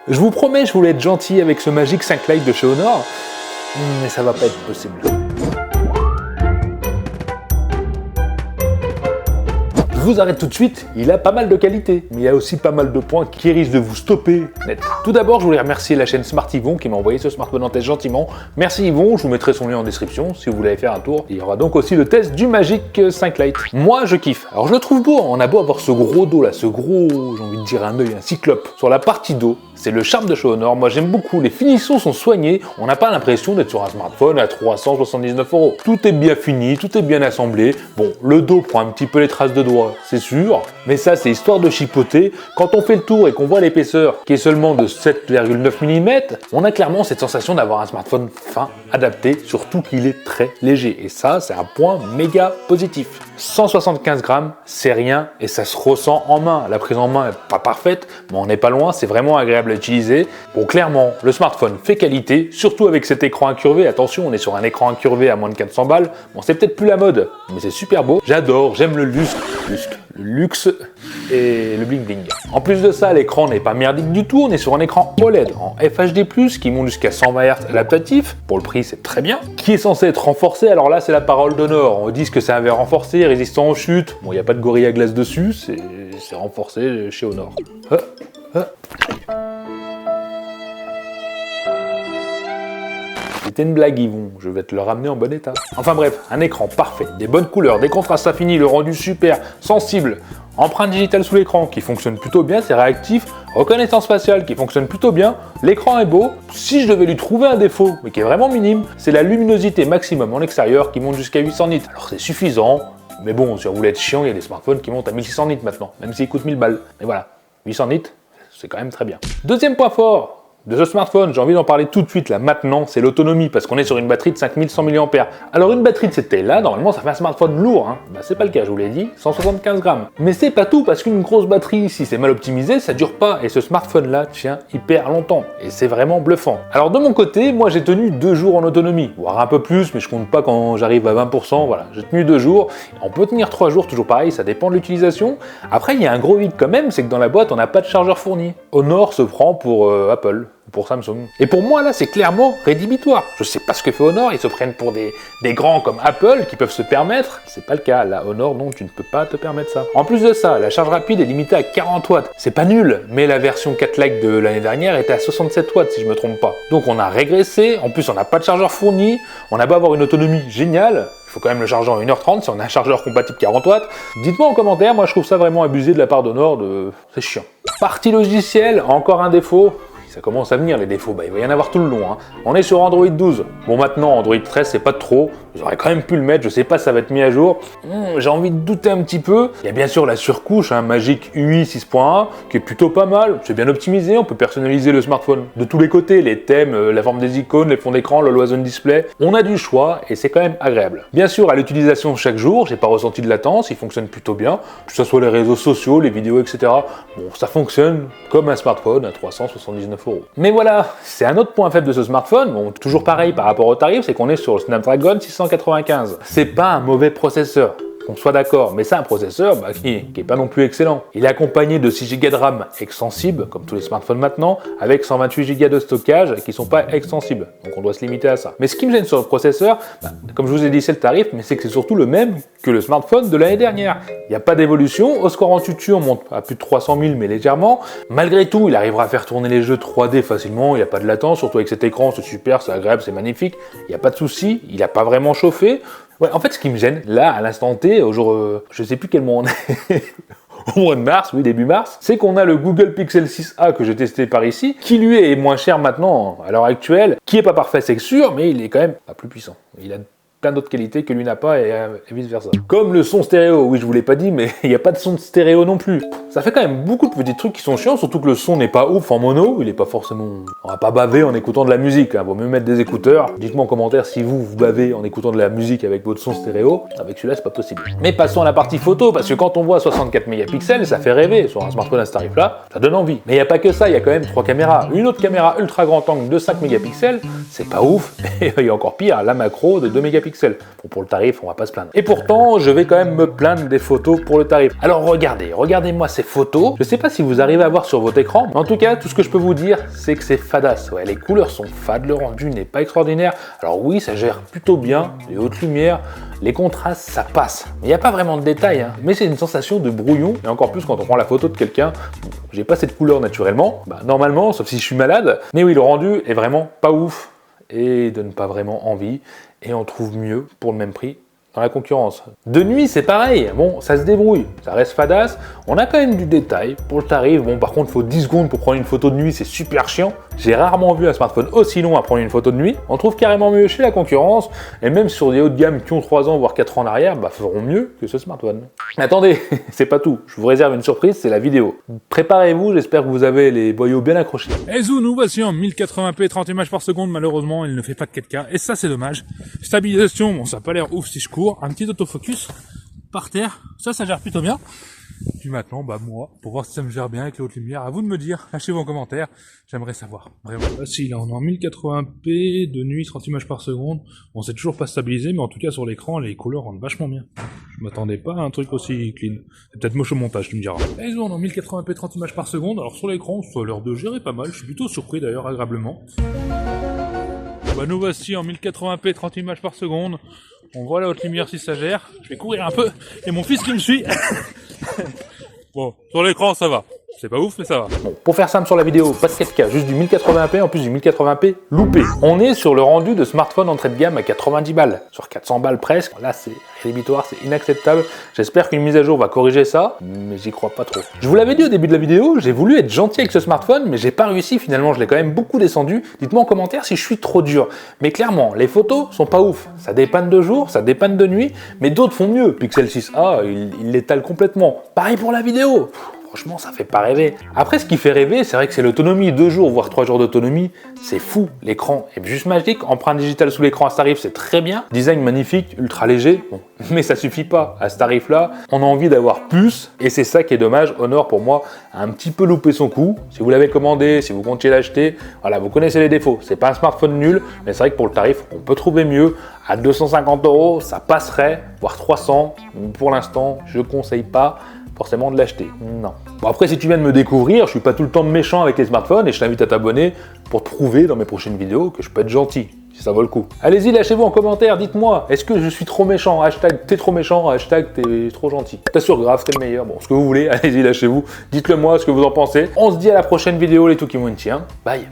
Je vous promets, je voulais être gentil avec ce Magic 5 Lite de chez Honor, mais ça va pas être possible. Je vous arrête tout de suite, il a pas mal de qualités, mais il y a aussi pas mal de points qui risquent de vous stopper net. Tout d'abord, je voulais remercier la chaîne Smart Yvon qui m'a envoyé ce smartphone en test gentiment. Merci Yvon, je vous mettrai son lien en description si vous voulez faire un tour. Il y aura donc aussi le test du Magic 5 Lite. Moi, je kiffe. Alors je le trouve beau, on a beau avoir ce gros dos là, ce gros, j'ai envie de dire un œil, un cyclope sur la partie dos. C'est le charme de chez Honor, moi j'aime beaucoup, les finitions sont soignées, on n'a pas l'impression d'être sur un smartphone à 379 €. Tout est bien fini, tout est bien assemblé. Bon, le dos prend un petit peu les traces de doigts, c'est sûr, mais ça c'est histoire de chipoter. Quand on fait le tour et qu'on voit l'épaisseur qui est seulement de 7,9 mm, on a clairement cette sensation d'avoir un smartphone fin, adapté, surtout qu'il est très léger. Et ça, c'est un point méga positif. 175 grammes, c'est rien et ça se ressent en main. La prise en main n'est pas parfaite, mais on n'est pas loin, c'est vraiment agréable à utiliser. Bon, clairement, le smartphone fait qualité, surtout avec cet écran incurvé. Attention, on est sur un écran incurvé à moins de 400 balles. Bon, c'est peut-être plus la mode, mais c'est super beau. J'adore, j'aime le luxe et le bling bling. En plus de ça, l'écran n'est pas merdique du tout, on est sur un écran OLED en FHD+, qui monte jusqu'à 120 Hz adaptatif, pour le prix c'est très bien, qui est censé être renforcé, alors là c'est la parole d'Honor, on dit que c'est un verre renforcé, résistant aux chutes, bon il n'y a pas de Gorilla Glass dessus, c'est renforcé chez Honor. C'était une blague Yvon, je vais te le ramener en bon état. Enfin bref, un écran parfait, des bonnes couleurs, des contrastes infinis, le rendu super, sensible, empreinte digitale sous l'écran qui fonctionne plutôt bien, c'est réactif, reconnaissance faciale qui fonctionne plutôt bien, l'écran est beau. Si je devais lui trouver un défaut, mais qui est vraiment minime, c'est la luminosité maximum en extérieur qui monte jusqu'à 800 nits. Alors c'est suffisant, mais bon, si on voulait être chiant, il y a des smartphones qui montent à 1600 nits maintenant, même s'ils coûtent 1000 balles. Mais voilà, 800 nits, c'est quand même très bien. Deuxième point fort de ce smartphone, j'ai envie d'en parler tout de suite là maintenant, c'est l'autonomie, parce qu'on est sur une batterie de 5100 mAh. Alors une batterie de cette taille-là, normalement ça fait un smartphone lourd, hein. Bah c'est pas le cas, je vous l'ai dit, 175 grammes. Mais c'est pas tout, parce qu'une grosse batterie, si c'est mal optimisé, ça dure pas, et ce smartphone-là tient hyper longtemps, et c'est vraiment bluffant. Alors de mon côté, moi j'ai tenu 2 jours en autonomie, voire un peu plus, mais je compte pas quand j'arrive à 20%, voilà, j'ai tenu 2 jours. On peut tenir 3 jours, toujours pareil, ça dépend de l'utilisation. Après il y a un gros hic quand même, c'est que dans la boîte on n'a pas de chargeur fourni. Honor se prend pour Apple. Pour Samsung. Et pour moi là c'est clairement rédhibitoire. Je sais pas ce que fait Honor, ils se prennent pour des grands comme Apple qui peuvent se permettre. C'est pas le cas, là Honor non, tu ne peux pas te permettre ça. En plus de ça, la charge rapide est limitée à 40 watts. C'est pas nul, mais la version 4 Lite de l'année dernière était à 67 watts si je me trompe pas. Donc on a régressé, en plus on n'a pas de chargeur fourni, on a beau avoir une autonomie géniale, il faut quand même le charger en 1h30 si on a un chargeur compatible 40 watts. Dites-moi en commentaire, moi je trouve ça vraiment abusé de la part d'Honor, c'est chiant. Partie logicielle, encore un défaut. Ça commence à venir les défauts, bah, il va y en avoir tout le long. Hein. On est sur Android 12. Bon maintenant Android 13 c'est pas trop, j'aurais quand même pu le mettre, je sais pas si ça va être mis à jour. J'ai envie de douter un petit peu. Il y a bien sûr la surcouche, hein, Magic UI 6.1, qui est plutôt pas mal, c'est bien optimisé, on peut personnaliser le smartphone de tous les côtés, les thèmes, la forme des icônes, les fonds d'écran, le Always On Display. On a du choix et c'est quand même agréable. Bien sûr à l'utilisation chaque jour, j'ai pas ressenti de latence, il fonctionne plutôt bien, que ce soit les réseaux sociaux, les vidéos, etc. Bon, ça fonctionne comme un smartphone à 379 €. Mais voilà, c'est un autre point faible de ce smartphone, bon, toujours pareil par rapport au tarif, c'est qu'on est sur le Snapdragon 695. C'est pas un mauvais processeur, qu'on soit d'accord, mais c'est un processeur qui est pas non plus excellent. Il est accompagné de 6 Go de RAM extensibles, comme tous les smartphones maintenant, avec 128 Go de stockage qui sont pas extensibles, donc on doit se limiter à ça. Mais ce qui me gêne sur le processeur, comme je vous ai dit c'est le tarif, mais c'est que c'est surtout le même que le smartphone de l'année dernière. Il n'y a pas d'évolution, au score en tutu on monte à plus de 300 000 mais légèrement. Malgré tout, il arrivera à faire tourner les jeux 3D facilement, il n'y a pas de latence, surtout avec cet écran, c'est super, c'est agréable, c'est magnifique, il n'y a pas de souci, il n'a pas vraiment chauffé. Ouais, en fait, ce qui me gêne, là, à l'instant T, au jour, je sais plus quel mois on est, au mois de mars, oui, début mars, c'est qu'on a le Google Pixel 6a que j'ai testé par ici, qui lui est moins cher maintenant, à l'heure actuelle, qui est pas parfait, c'est sûr, mais il est quand même pas plus puissant. Il a plein d'autres qualités que lui n'a pas et vice versa. Comme le son stéréo, oui je vous l'ai pas dit, mais il n'y a pas de son de stéréo non plus. Ça fait quand même beaucoup de petits trucs qui sont chiants, surtout que le son n'est pas ouf en mono, il est pas forcément... On va pas baver en écoutant de la musique, hein. Vaut mieux mettre des écouteurs. Dites-moi en commentaire si vous bavez en écoutant de la musique avec votre son stéréo. Avec celui-là c'est pas possible. Mais passons à la partie photo, parce que quand on voit 64 mégapixels, ça fait rêver. Sur un smartphone à ce tarif-là, ça donne envie. Mais il n'y a pas que ça, il y a quand même 3 caméras. Une autre caméra ultra grand angle de 5 mégapixels, c'est pas ouf. Et il y a encore pire, la macro de 2 mégapixels. pixels. Bon, pour le tarif, on va pas se plaindre. Et pourtant, je vais quand même me plaindre des photos pour le tarif. Alors regardez-moi ces photos. Je sais pas si vous arrivez à voir sur votre écran, mais en tout cas, tout ce que je peux vous dire, c'est que c'est fadasse. Ouais, les couleurs sont fades, le rendu n'est pas extraordinaire. Alors oui, ça gère plutôt bien les hautes lumières, les contrastes, ça passe. Il n'y a pas vraiment de détails, hein, mais c'est une sensation de brouillon, et encore plus quand on prend la photo de quelqu'un. J'ai pas cette couleur naturellement, normalement, sauf si je suis malade. Mais oui, le rendu est vraiment pas ouf et donne pas vraiment envie. Et on trouve mieux pour le même prix dans la concurrence. De nuit, c'est pareil. Bon, ça se débrouille, ça reste fadasse. On a quand même du détail pour le tarif. Bon, par contre, il faut 10 secondes pour prendre une photo de nuit, c'est super chiant. J'ai rarement vu un smartphone aussi long à prendre une photo de nuit. On trouve carrément mieux chez la concurrence. Et même sur des hauts de gamme qui ont 3 ans, voire 4 ans en arrière, feront mieux que ce smartphone. Mais attendez, c'est pas tout. Je vous réserve une surprise, c'est la vidéo. Préparez-vous, j'espère que vous avez les boyaux bien accrochés. Et zou, nous voici en 1080p 30 images par seconde. Malheureusement, il ne fait pas de 4K. Et ça, c'est dommage. Stabilisation, bon, ça n'a pas l'air ouf si je cours. Un petit autofocus par terre. Ça gère plutôt bien. Puis maintenant, moi, pour voir si ça me gère bien avec les hautes lumières, à vous de me dire. Lâchez-vous en commentaire. J'aimerais savoir. Vraiment. Là, si, là, on est en 1080p de nuit, 30 images par seconde. Bon, c'est toujours pas stabilisé, mais en tout cas, sur l'écran, les couleurs rendent vachement bien. Je m'attendais pas à un truc aussi clean. C'est peut-être moche au montage, tu me diras. Et ils ont en 1080p 30 images par seconde. Alors sur l'écran, ça a l'air de gérer pas mal. Je suis plutôt surpris d'ailleurs, agréablement. Nous voici en 1080p 30 images par seconde. On voit la haute lumière si ça gère. Je vais courir un peu. Et mon fils qui me suit. Bon, sur l'écran ça va. C'est pas ouf, mais ça va. Bon, pour faire simple sur la vidéo, pas de 4K, juste du 1080p en plus du 1080p loupé. On est sur le rendu de smartphone entrée de gamme à 90 balles, sur 400 balles presque. Là, c'est rédhibitoire, c'est inacceptable. J'espère qu'une mise à jour va corriger ça, mais j'y crois pas trop. Je vous l'avais dit au début de la vidéo, j'ai voulu être gentil avec ce smartphone, mais j'ai pas réussi. Finalement, je l'ai quand même beaucoup descendu. Dites-moi en commentaire si je suis trop dur. Mais clairement, les photos sont pas ouf. Ça dépanne de jour, ça dépanne de nuit, mais d'autres font mieux. Pixel 6a, il l'étale complètement. Pareil pour la vidéo. Franchement, ça fait pas rêver. Après, ce qui fait rêver, c'est vrai que c'est l'autonomie. 2 jours, voire 3 jours d'autonomie, c'est fou. L'écran est juste magique. Empreinte digitale sous l'écran à ce tarif, c'est très bien. Design magnifique, ultra léger. Bon, mais ça suffit pas. À ce tarif-là, on a envie d'avoir plus. Et c'est ça qui est dommage. Honor, pour moi, a un petit peu loupé son coup. Si vous l'avez commandé, si vous comptiez l'acheter, voilà, vous connaissez les défauts. C'est pas un smartphone nul, mais c'est vrai que pour le tarif, on peut trouver mieux. À 250 €, ça passerait, voire 300. Pour l'instant, je conseille pas forcément de l'acheter. Non. Bon, après, si tu viens de me découvrir, je suis pas tout le temps méchant avec les smartphones et je t'invite à t'abonner pour te prouver dans mes prochaines vidéos que je peux être gentil, si ça vaut le coup. Allez-y, lâchez-vous en commentaire, dites-moi, est-ce que je suis trop méchant? Hashtag t'es trop méchant, hashtag t'es trop gentil. T'assures grave, t'es le meilleur. Bon, ce que vous voulez, allez-y, lâchez-vous. Dites-le moi ce que vous en pensez. On se dit à la prochaine vidéo, les Tukimunchi. Bye.